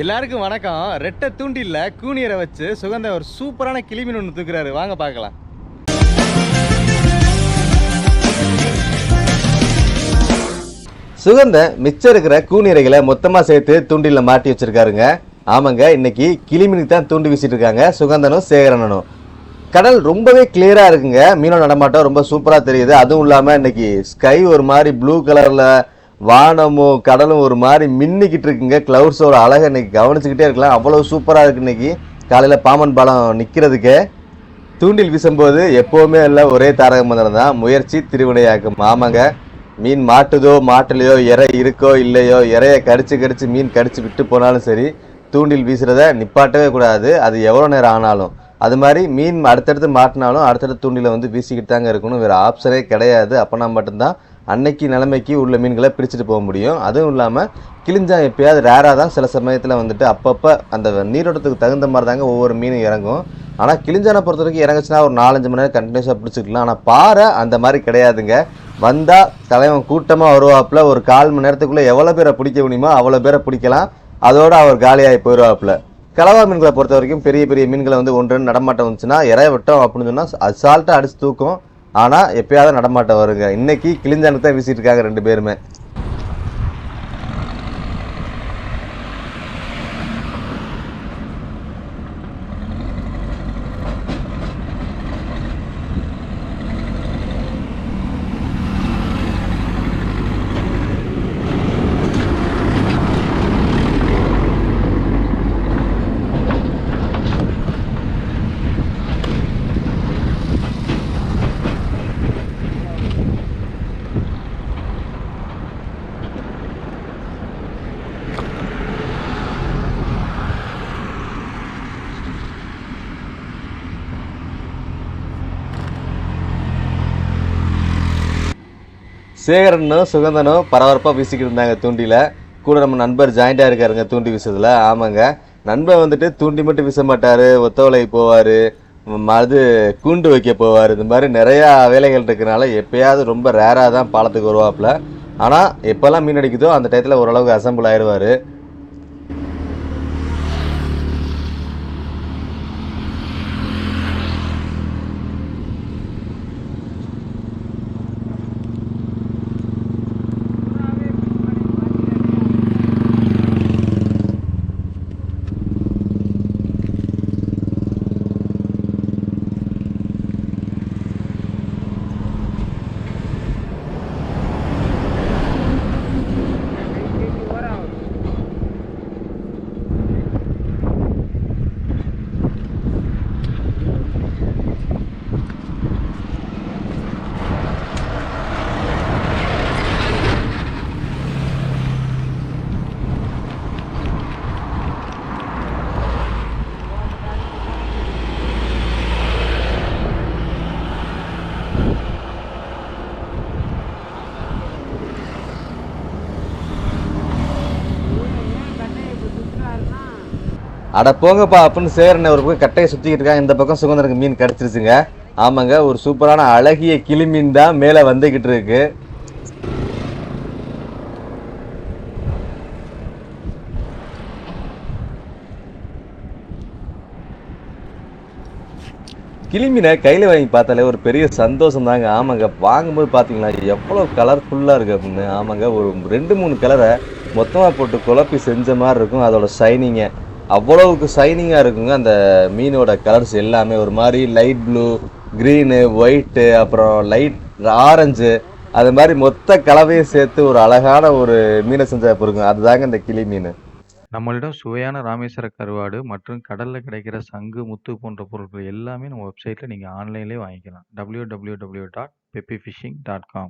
எல்லாருக்கும் வணக்கம். ரெட்டை தூண்டில்ல கூனியரை வச்சு சுகந்த ஒரு சூப்பரான கிளிமீன் ஒன்று தூக்குறாரு. வாங்க பார்க்கலாம். சுகந்த மிச்சம் இருக்கிற கூனியரைகளை மொத்தமா சேர்த்து தூண்டில மாட்டி வச்சிருக்காருங்க. ஆமாங்க, இன்னைக்கு கிளிமீனுக்கு தான் தூண்டி வீசிட்டு இருக்காங்க சுகந்தனும் சேகரனும். கடல் ரொம்பவே கிளியரா இருக்குங்க. மீனோட நடமாட்டம் ரொம்ப சூப்பரா தெரியுது. அதுவும் இல்லாம இன்னைக்கு ஸ்கை ஒரு மாதிரி ப்ளூ கலர்ல, வானமும் கடலும் ஒரு மாதிரி மின்னிக்கிட்டு இருக்குங்க. கிளவுட்ஸோட அழகை இன்னைக்கு கவனிச்சுக்கிட்டே இருக்கலாம். அவ்வளவு சூப்பரா இருக்கு. இன்னைக்கு காலையில பாம்பன் பாலம் நிக்கிறதுக்கு தூண்டில் வீசும்போது எப்பவுமே இல்லை, ஒரே தாரக மந்திரம் தான், முயற்சி திருவினையாக்கும். ஆமாங்க, மீன் மாட்டுதோ மாட்டலையோ, இறை இருக்கோ இல்லையோ, இறைய கடிச்சு கடிச்சு மீன் கடிச்சு விட்டு போனாலும் சரி, தூண்டில் வீசுறத நிப்பாட்டவே கூடாது. அது எவ்வளோ நேரம் ஆனாலும். அது மாதிரி மீன் அடுத்தடுத்து மாட்டினாலும் அடுத்தடுத்து தூண்டில வந்து வீசிக்கிட்டு தாங்க இருக்கணும். வேறு ஆப்ஷனே கிடையாது. அப்போனா மட்டும்தான் அன்னைக்கு நிலைமைக்கு உள்ள மீன்களை பிடிச்சிட்டு போக முடியும். அதுவும் இல்லாமல் கிழிஞ்சா எப்பயாவது ரேராக தான் சில சமயத்தில் வந்துட்டு அப்பப்போ அந்த நீரோட்டத்துக்கு தகுந்த மாதிரி தாங்க ஒவ்வொரு மீனும் இறங்கும். ஆனால் கிழிஞ்சானை பொறுத்த வரைக்கும் இறங்குச்சுன்னா ஒரு 4-5 மணி நேரம் கண்டினியூஸாக பிடிச்சிக்கலாம். ஆனால் பாறை அந்த மாதிரி கிடையாதுங்க. வந்தால் தலைவன் கூட்டமாக வருவாப்புல. ஒரு 1/4 மணி நேரத்துக்குள்ளே எவ்வளோ பேரை பிடிக்க முடியுமோ அவ்வளோ பேரை பிடிக்கலாம். அதோடு அவர் காலியாகி போயிடுவாப்புல. கலவா மீன்களை பொறுத்த வரைக்கும் பெரிய பெரிய மீன்களை வந்து ஒன்று நடமாட்டம் வந்துச்சுன்னா இறைய விட்டோம் அப்படின்னு சொன்னால் அசால்ட்டாக அடிச்சு தூக்கும். ஆனால் எப்பயாவது நடமாட்டம் வருங்க. இன்னைக்கு கிளிஞ்சானுக்கு தான் வீசிட்டு இருக்காங்க 2 பேருமே. சேகரனும் சுகந்தனும் பரபரப்பாக வீசிக்கிட்டு இருந்தாங்க தூண்டியில். கூட நம்ம நண்பர் ஜாயிண்டாக இருக்காருங்க தூண்டி வீசுறதுல. ஆமாங்க, நண்பர் வந்துட்டு தூண்டி மட்டும் வீச மாட்டார், ஒத்தவலை போவார், அது கூண்டு வைக்க போவார். இந்த மாதிரி நிறையா வேலைகள் இருக்கிறனால எப்பயாவது ரொம்ப ரேராக தான் பாலத்துக்கு வருவாப்புல. ஆனால் எப்போல்லாம் மீன் அடிக்குதோ அந்த டயத்தில் ஓரளவுக்கு அசம்பிள் ஆயிடுவார். அட போங்கப்பா அப்படின்னு சேரனை ஒரு பக்கம் கட்டையை சுற்றிக்கிட்டு இருக்காங்க. இந்த பக்கம் சுகந்தனுக்கு மீன் கிடச்சிருச்சுங்க. ஆமாங்க, ஒரு சூப்பரான அழகிய கிளி மீன் தான் மேலே வந்துக்கிட்டு இருக்கு. கிளிமீனை கையில் வாங்கி பார்த்தாலே ஒரு பெரிய சந்தோஷம் தாங்க. ஆமாங்க, வாங்கும்போது பார்த்தீங்களா எவ்வளோ கலர்ஃபுல்லாக இருக்குது அப்படின்னு. ஆமாங்க, ஒரு 2-3 கலரை மொத்தமாக போட்டு குழப்பி செஞ்ச மாதிரி இருக்கும் அதோட ஷைனிங்கை. அவ்வளவுக்கு ஷைனிங்காக இருக்குங்க அந்த மீனோட கலர்ஸ் எல்லாமே. ஒரு மாதிரி லைட் ப்ளூ, க்ரீனு, ஒயிட்டு, அப்புறம் லைட் ஆரஞ்சு, அது மாதிரி மொத்த கலவையும் சேர்த்து ஒரு அழகான ஒரு மீனை செஞ்சா போருங்க. அதுதாங்க இந்த கிளி மீன். நம்மளிடம் சுவையான ராமேஸ்வர கருவாடு மற்றும் கடல்ல கிடைக்கிற சங்கு, முத்து போன்ற பொருட்கள் எல்லாமே நம்ம வெப்சைட்ல நீங்க ஆன்லைன்லயே வாங்கிக்கலாம். www.peppyfishing.com